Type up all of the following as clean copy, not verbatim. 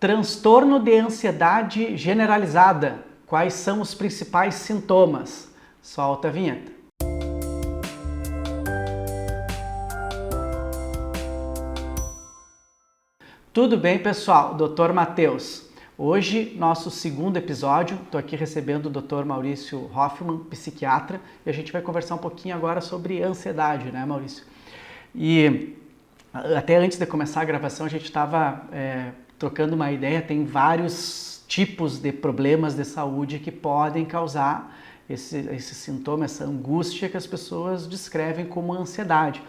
Transtorno de ansiedade generalizada. Quais são os principais sintomas? Solta a vinheta. Tudo bem, pessoal? Dr. Matheus. Hoje, nosso segundo episódio. Estou aqui recebendo o Dr. Maurício Hoffman, psiquiatra, e a gente vai conversar um pouquinho agora sobre ansiedade, né, Maurício? E até antes de começar a gravação, a gente estava trocando uma ideia. Tem vários tipos de problemas de saúde que podem causar esse sintoma, essa angústia que as pessoas descrevem como ansiedade.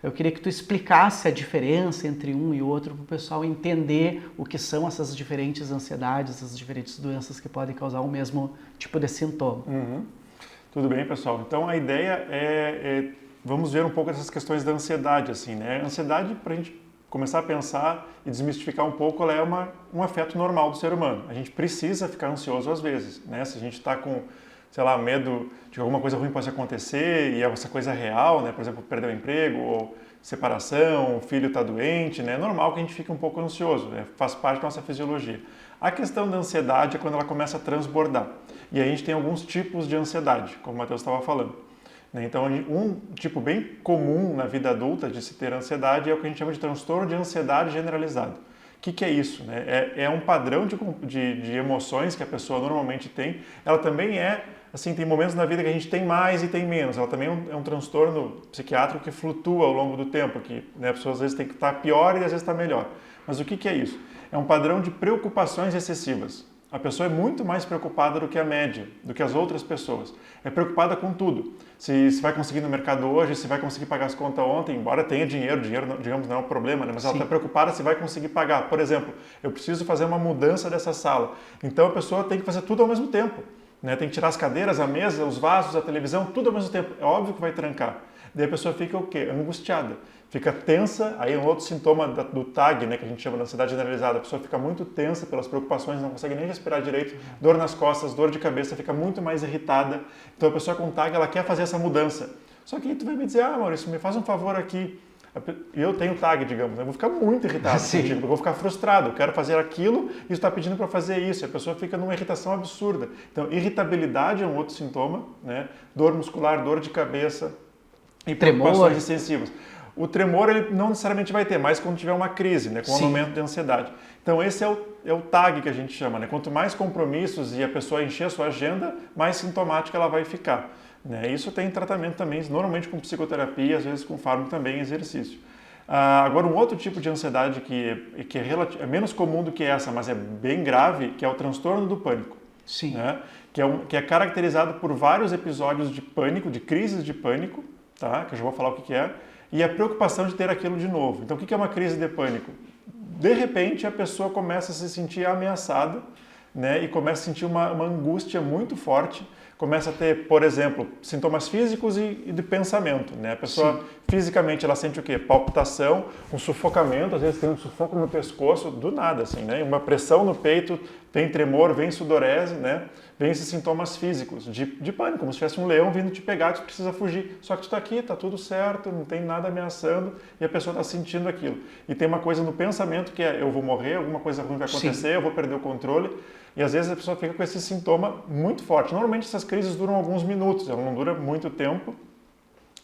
Eu queria que tu explicasse a diferença entre um e outro para o pessoal entender o que são essas diferentes ansiedades, essas diferentes doenças que podem causar o mesmo tipo de sintoma. Tudo bem, pessoal. Então a ideia vamos ver um pouco dessas questões da ansiedade, assim, né? A ansiedade, para a gente começar a pensar e desmistificar um pouco, ela é um afeto normal do ser humano. A gente precisa ficar ansioso às vezes, né? Se a gente está com, sei lá, medo de que alguma coisa ruim possa acontecer e essa coisa é real, né? Por exemplo, perder o emprego ou separação, o filho está doente, né? É normal que a gente fique um pouco ansioso, né? Faz parte da nossa fisiologia. A questão da ansiedade é quando ela começa a transbordar. E aí a gente tem alguns tipos de ansiedade, como o Matheus estava falando. Então, um tipo bem comum na vida adulta de se ter ansiedade é o que a gente chama de transtorno de ansiedade generalizado. O que é isso? É um padrão de emoções que a pessoa normalmente tem. Ela também assim, tem momentos na vida que a gente tem mais e tem menos. Ela também é um transtorno psiquiátrico que flutua ao longo do tempo, que, né, a pessoa às vezes tem que estar pior e às vezes está melhor. Mas o que é isso? É um padrão de preocupações excessivas. A pessoa é muito mais preocupada do que a média, do que as outras pessoas. É preocupada com tudo. Se vai conseguir ir no mercado hoje, se vai conseguir pagar as contas ontem, embora tenha dinheiro, digamos, não é um problema, né? Mas ela está preocupada se vai conseguir pagar. Por exemplo, eu preciso fazer uma mudança dessa sala. Então a pessoa tem que fazer tudo ao mesmo tempo, né? Tem que tirar as cadeiras, a mesa, os vasos, a televisão, tudo ao mesmo tempo. É óbvio que vai trancar. Daí a pessoa fica o quê? Angustiada. Fica tensa, aí é um outro sintoma do TAG, né, que a gente chama de ansiedade generalizada. A pessoa fica muito tensa pelas preocupações, não consegue nem respirar direito, dor nas costas, dor de cabeça, fica muito mais irritada. Então a pessoa com TAG, ela quer fazer essa mudança. Só que aí tu vai me dizer, Maurício, me faz um favor aqui. Eu tenho TAG, digamos, eu vou ficar muito irritado contigo, eu vou ficar frustrado, eu quero fazer aquilo e tu está pedindo para fazer isso. E a pessoa fica numa irritação absurda. Então, irritabilidade é um outro sintoma, né? Dor muscular, dor de cabeça e preocupações excessivas. O tremor ele não necessariamente vai ter, mas quando tiver uma crise, né, com um aumento de ansiedade. Então esse é o TAG que a gente chama, né? Quanto mais compromissos e a pessoa encher a sua agenda, mais sintomática ela vai ficar. Né? Isso tem tratamento também, normalmente com psicoterapia, às vezes com fármaco também, exercício. Agora um outro tipo de ansiedade que é menos comum do que essa, mas é bem grave, que é o transtorno do pânico. Sim. Né? Que é caracterizado por vários episódios de pânico, de crises de pânico, tá? Que eu já vou falar o que é. E a preocupação de ter aquilo de novo. Então, o que é uma crise de pânico? De repente, a pessoa começa a se sentir ameaçada, né? E começa a sentir uma angústia muito forte. Começa a ter, por exemplo, sintomas físicos e de pensamento, né? A pessoa, fisicamente, ela sente o quê? Palpitação, um sufocamento, às vezes tem um sufoco no pescoço, do nada, assim, né? Uma pressão no peito, vem tremor, vem sudorese, né? Vem esses sintomas físicos de pânico, como se tivesse um leão vindo te pegar, tu precisa fugir. Só que tu está aqui, está tudo certo, não tem nada ameaçando e a pessoa está sentindo aquilo. E tem uma coisa no pensamento que é, eu vou morrer, alguma coisa ruim vai acontecer, eu vou perder o controle. E às vezes a pessoa fica com esse sintoma muito forte. Normalmente essas crises duram alguns minutos, ela não dura muito tempo,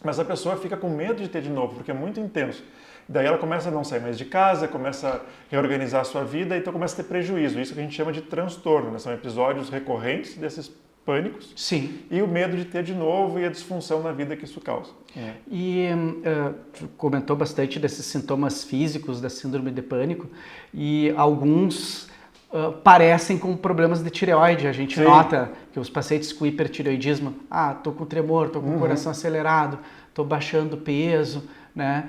mas a pessoa fica com medo de ter de novo, porque é muito intenso. Daí ela começa a não sair mais de casa, começa a reorganizar a sua vida, então começa a ter prejuízo. Isso que a gente chama de transtorno, né? São episódios recorrentes desses pânicos. Sim. E o medo de ter de novo e a disfunção na vida que isso causa. E tu comentou bastante desses sintomas físicos da síndrome de pânico e alguns parecem com problemas de tireoide. A gente nota que os pacientes com hipertireoidismo, tô com tremor, tô com o coração acelerado, tô baixando peso, né?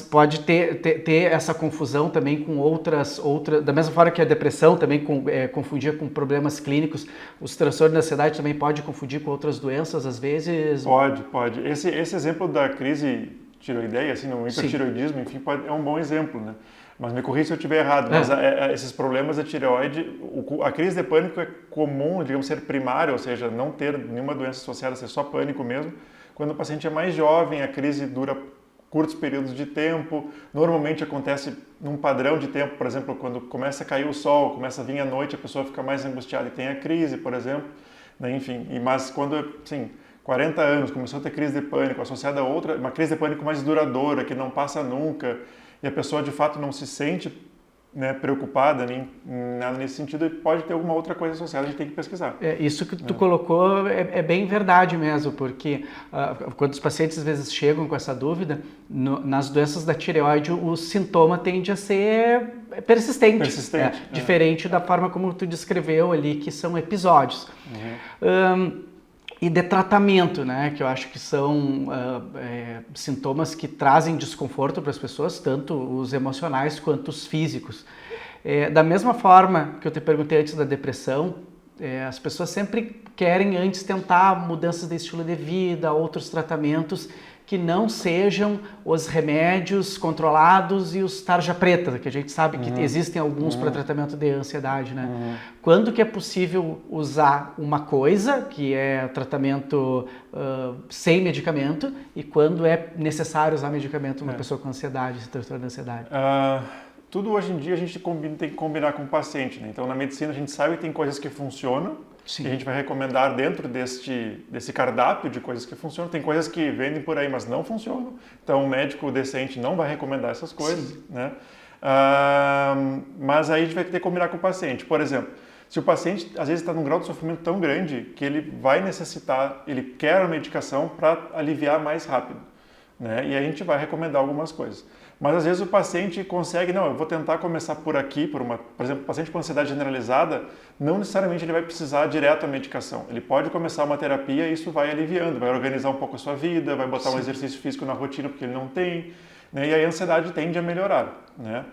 Pode ter essa confusão também com outras, da mesma forma que a depressão também confundia com problemas clínicos, os transtornos da ansiedade também pode confundir com outras doenças às vezes? Pode. Esse exemplo da crise tireoideia, assim, no hipertireoidismo, enfim, é um bom exemplo, né? Mas me corrija se eu estiver errado, mas esses problemas da tireoide, a crise de pânico é comum, digamos, ser primária, ou seja, não ter nenhuma doença associada, ser só pânico mesmo. Quando o paciente é mais jovem, a crise dura curtos períodos de tempo. Normalmente acontece num padrão de tempo, por exemplo, quando começa a cair o sol, começa a vir a noite, a pessoa fica mais angustiada e tem a crise, por exemplo. Né? Enfim, mas quando, assim, 40 anos, começou a ter crise de pânico, associada a outra, uma crise de pânico mais duradoura, que não passa nunca, e a pessoa de fato não se sente, né, preocupada nem nada nesse sentido, pode ter alguma outra coisa associada, a gente tem que pesquisar. Isso que tu colocou é bem verdade mesmo, porque quando os pacientes às vezes chegam com essa dúvida, nas doenças da tireoide o sintoma tende a ser persistente. Diferente da forma como tu descreveu ali, que são episódios. E de tratamento, né, que eu acho que são sintomas que trazem desconforto para as pessoas, tanto os emocionais quanto os físicos. Da mesma forma que eu te perguntei antes da depressão, as pessoas sempre querem antes tentar mudanças de estilo de vida, outros tratamentos que não sejam os remédios controlados e os tarja preta, que a gente sabe que existem alguns para tratamento de ansiedade, né? Quando que é possível usar uma coisa, que é tratamento sem medicamento, e quando é necessário usar medicamento uma pessoa com ansiedade, se transtorno de ansiedade? Tudo hoje em dia a gente tem que combinar com o paciente, né? Então na medicina a gente sabe que tem coisas que funcionam, Sim. E a gente vai recomendar dentro desse cardápio de coisas que funcionam. Tem coisas que vendem por aí, mas não funcionam. Então, um médico decente não vai recomendar essas coisas, Sim. né? Mas aí a gente vai ter que combinar com o paciente. Por exemplo, se o paciente, às vezes, está num grau de sofrimento tão grande que ele vai necessitar, ele quer a medicação para aliviar mais rápido, né? E aí a gente vai recomendar algumas coisas. Mas às vezes o paciente consegue, não, eu vou tentar começar por aqui, por exemplo, paciente com ansiedade generalizada, não necessariamente ele vai precisar direto a medicação. Ele pode começar uma terapia e isso vai aliviando, vai organizar um pouco a sua vida, vai botar Sim. um exercício físico na rotina porque ele não tem, né? E aí a ansiedade tende a melhorar, né?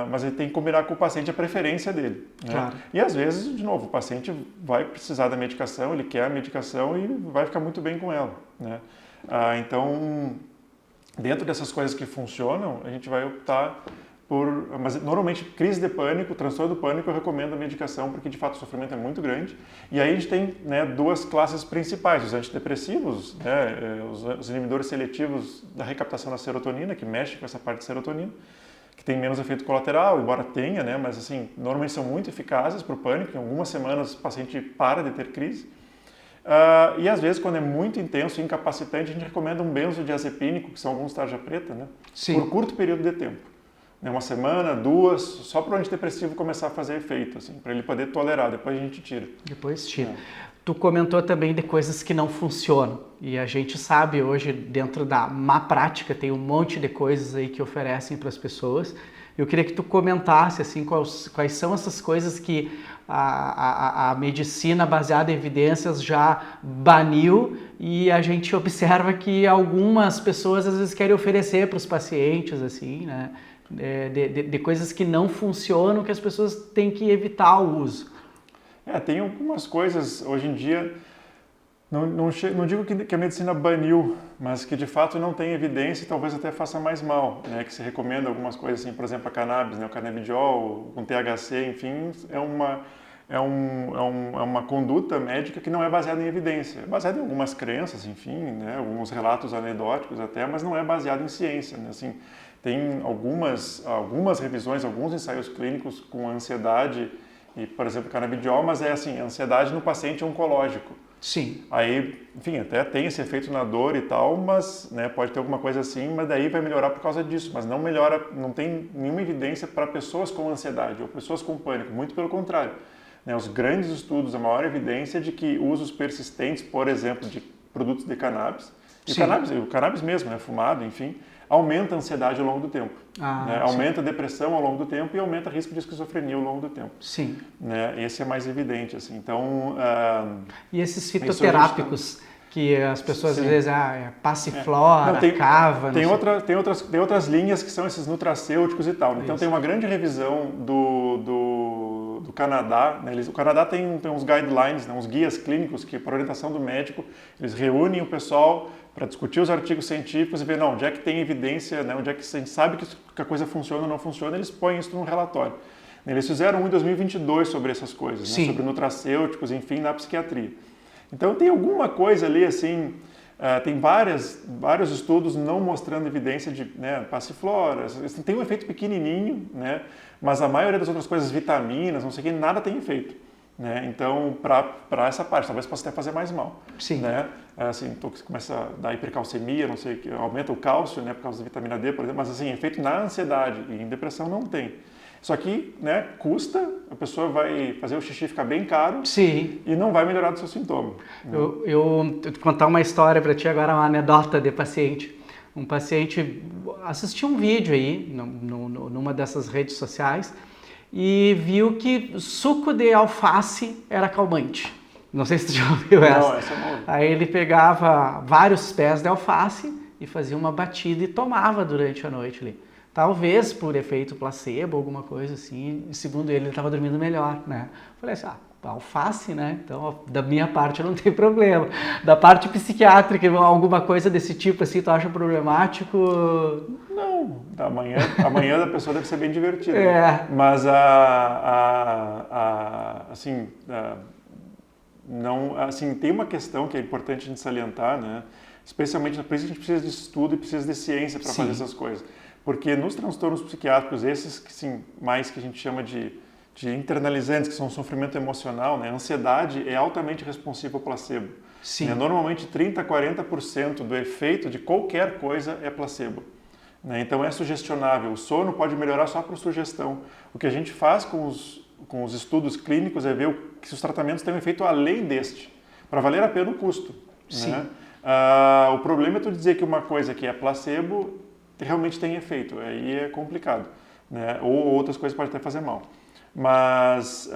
Mas ele tem que combinar com o paciente a preferência dele. Né? Claro. E às vezes, de novo, o paciente vai precisar da medicação, ele quer a medicação e vai ficar muito bem com ela, né? Então, dentro dessas coisas que funcionam, a gente vai optar por... Mas normalmente, crise de pânico, transtorno do pânico, eu recomendo a medicação porque de fato o sofrimento é muito grande. E aí a gente tem, né, duas classes principais, os antidepressivos, né, os inibidores seletivos da recaptação da serotonina, que mexem com essa parte de serotonina, que tem menos efeito colateral, embora tenha, né, mas assim, normalmente são muito eficazes para o pânico. Em algumas semanas o paciente para de ter crise. E às vezes, quando é muito intenso e incapacitante, a gente recomenda um benzodiazepínico, que são alguns tarja preta, né? Sim. Por curto período de tempo. Uma semana, duas, só para o antidepressivo começar a fazer efeito, assim, para ele poder tolerar, depois a gente tira. Depois tira. Tu comentou também de coisas que não funcionam, e a gente sabe hoje, dentro da má prática, tem um monte de coisas aí que oferecem para as pessoas. Eu queria que tu comentasse assim, quais são essas coisas que a medicina baseada em evidências já baniu e a gente observa que algumas pessoas às vezes querem oferecer para os pacientes, assim, né? De coisas que não funcionam, que as pessoas têm que evitar o uso. Tem algumas coisas hoje em dia, não digo que a medicina baniu, mas que de fato não tem evidência e talvez até faça mais mal, né? Que se recomenda algumas coisas assim, por exemplo, a cannabis, né? O canabidiol, com THC, enfim, é uma conduta médica que não é baseada em evidência. É baseada em algumas crenças, enfim, né? Alguns relatos anedóticos até, mas não é baseado em ciência, né? Assim, tem algumas revisões, alguns ensaios clínicos com ansiedade e, por exemplo, canabidiol, mas é assim, ansiedade no paciente oncológico. Sim. Aí, enfim, até tem esse efeito na dor e tal, mas, né, pode ter alguma coisa assim, mas daí vai melhorar por causa disso. Mas não melhora, não tem nenhuma evidência para pessoas com ansiedade ou pessoas com pânico, muito pelo contrário. Né, os grandes estudos, a maior evidência é de que usos persistentes, por exemplo, de produtos de cannabis, e o cannabis mesmo, né, fumado, enfim, aumenta a ansiedade ao longo do tempo, né? Aumenta a depressão ao longo do tempo e aumenta o risco de esquizofrenia ao longo do tempo. Sim. Né? Esse é mais evidente, assim. Então, e esses fitoterápicos que as pessoas às vezes passiflora, cava... Tem outras linhas que são esses nutracêuticos e tal. Então, tem uma grande revisão do Canadá, né? O Canadá tem uns guidelines, né? Uns guias clínicos que, por orientação do médico, eles reúnem o pessoal para discutir os artigos científicos e ver, não, onde é que tem evidência, né? Onde é que a gente sabe que a coisa funciona ou não funciona, eles põem isso num relatório. Eles fizeram um em 2022 sobre essas coisas, né? Sobre nutracêuticos, enfim, na psiquiatria. Então tem alguma coisa ali, assim, Tem vários estudos não mostrando evidência de, né, passiflora, tem um efeito pequenininho, né, mas a maioria das outras coisas, vitaminas, não sei o que, nada tem efeito. Né? Então, para essa parte, talvez possa até fazer mais mal. Sim. Né? Assim, começa a dar hipercalcemia, não sei, aumenta o cálcio, né, por causa da vitamina D, por exemplo, mas assim, efeito na ansiedade e em depressão não tem. Só que, né, custa, a pessoa vai fazer o xixi ficar bem caro. Sim. E não vai melhorar do seu sintoma. Né? Eu vou contar uma história para ti agora, uma anedota de paciente. Um paciente assistiu um vídeo aí, numa dessas redes sociais, e viu que suco de alface era calmante. Não sei se tu já ouviu essa. Não, essa não. Aí ele pegava vários pés de alface e fazia uma batida e tomava durante a noite ali. Talvez por efeito placebo, alguma coisa assim. E segundo ele estava dormindo melhor, né? Falei assim, alface, né? Então, da minha parte não tem problema. Da parte psiquiátrica, alguma coisa desse tipo assim, tu acha problemático? Não, amanhã da pessoa deve ser bem divertida. É. Mas não, assim, tem uma questão que é importante a gente salientar, né? Especialmente por isso a gente precisa de estudo e precisa de ciência para fazer essas coisas. Porque nos transtornos psiquiátricos, esses que sim, mais que a gente chama de internalizantes, que são sofrimento emocional, né? A ansiedade é altamente responsiva ao placebo. Sim. Né? Normalmente 30% a 40% do efeito de qualquer coisa é placebo. Né? Então é sugestionável. O sono pode melhorar só por sugestão. O que a gente faz com os estudos clínicos é ver se os tratamentos têm um efeito além deste, para valer a pena o custo. Sim. Né? O problema é tu dizer que uma coisa que é placebo realmente tem efeito. Aí é complicado. Né? Ou outras coisas podem até fazer mal. Mas,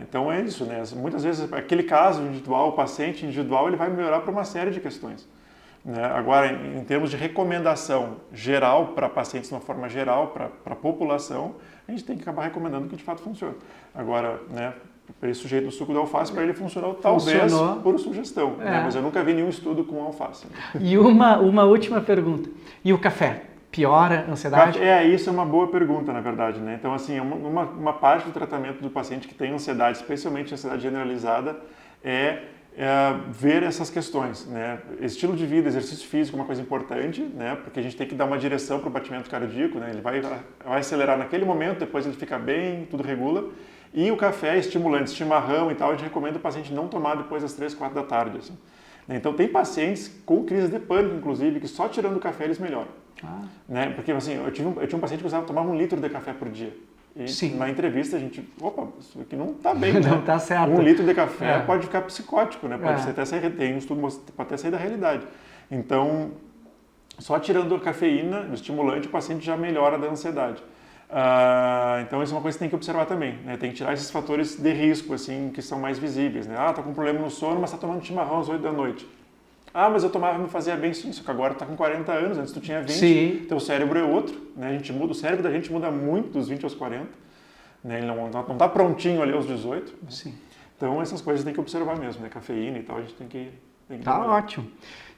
então é isso, né? Muitas vezes, aquele caso individual, o paciente individual, ele vai melhorar para uma série de questões. Né? Agora, em termos de recomendação geral para pacientes, de uma forma geral, para a população, a gente tem que acabar recomendando que de fato funcione. Agora, né, para esse sujeito do suco da alface, para ele funcionou talvez por sugestão, né? Mas eu nunca vi nenhum estudo com alface. E uma última pergunta. E o café? Piora a ansiedade? Isso é uma boa pergunta, na verdade, né? Então, assim, uma parte do tratamento do paciente que tem ansiedade, especialmente ansiedade generalizada, é ver essas questões, né? Estilo de vida, exercício físico é uma coisa importante, né? Porque a gente tem que dar uma direção para o batimento cardíaco, né? Ele vai acelerar naquele momento, depois ele fica bem, tudo regula. E o café é estimulante, chimarrão e tal, a gente recomenda o paciente não tomar depois das 3, 4 da tarde, assim. Então, tem pacientes com crise de pânico, inclusive, que só tirando o café eles melhoram. Né? Porque assim, eu tinha um paciente que tomava 1 litro de café por dia. E na entrevista a gente, isso aqui não está bem, né? Não está certo. 1 litro de café pode ficar psicótico, né? Pode até sair, tem um estudo pode até sair da realidade. Então, só tirando a cafeína, o estimulante, o paciente já melhora da ansiedade. Então, isso é uma coisa que tem que observar também, né? Tem que tirar esses fatores de risco, assim, que são mais visíveis, né? Tá com um problema no sono, mas tá tomando chimarrão às 8 da noite. Mas eu tomava, me fazia bem sim, só que agora tá com 40 anos, antes tu tinha 20, sim. Teu cérebro é outro, né? O cérebro da gente muda muito dos 20 aos 40, né? Ele não tá prontinho ali aos 18. Né? Sim. Então essas coisas tem que observar mesmo, né? Cafeína e tal, a gente tem que Tá ótimo.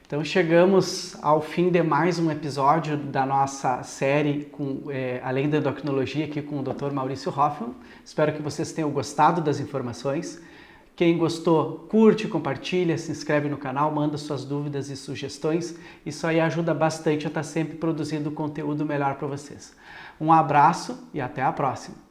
Então chegamos ao fim de mais um episódio da nossa série Além da Endocrinologia aqui com o Dr. Maurício Hoffman. Espero que vocês tenham gostado das informações. Quem gostou, curte, compartilha, se inscreve no canal, manda suas dúvidas e sugestões. Isso aí ajuda bastante a estar sempre produzindo conteúdo melhor para vocês. Um abraço e até a próxima!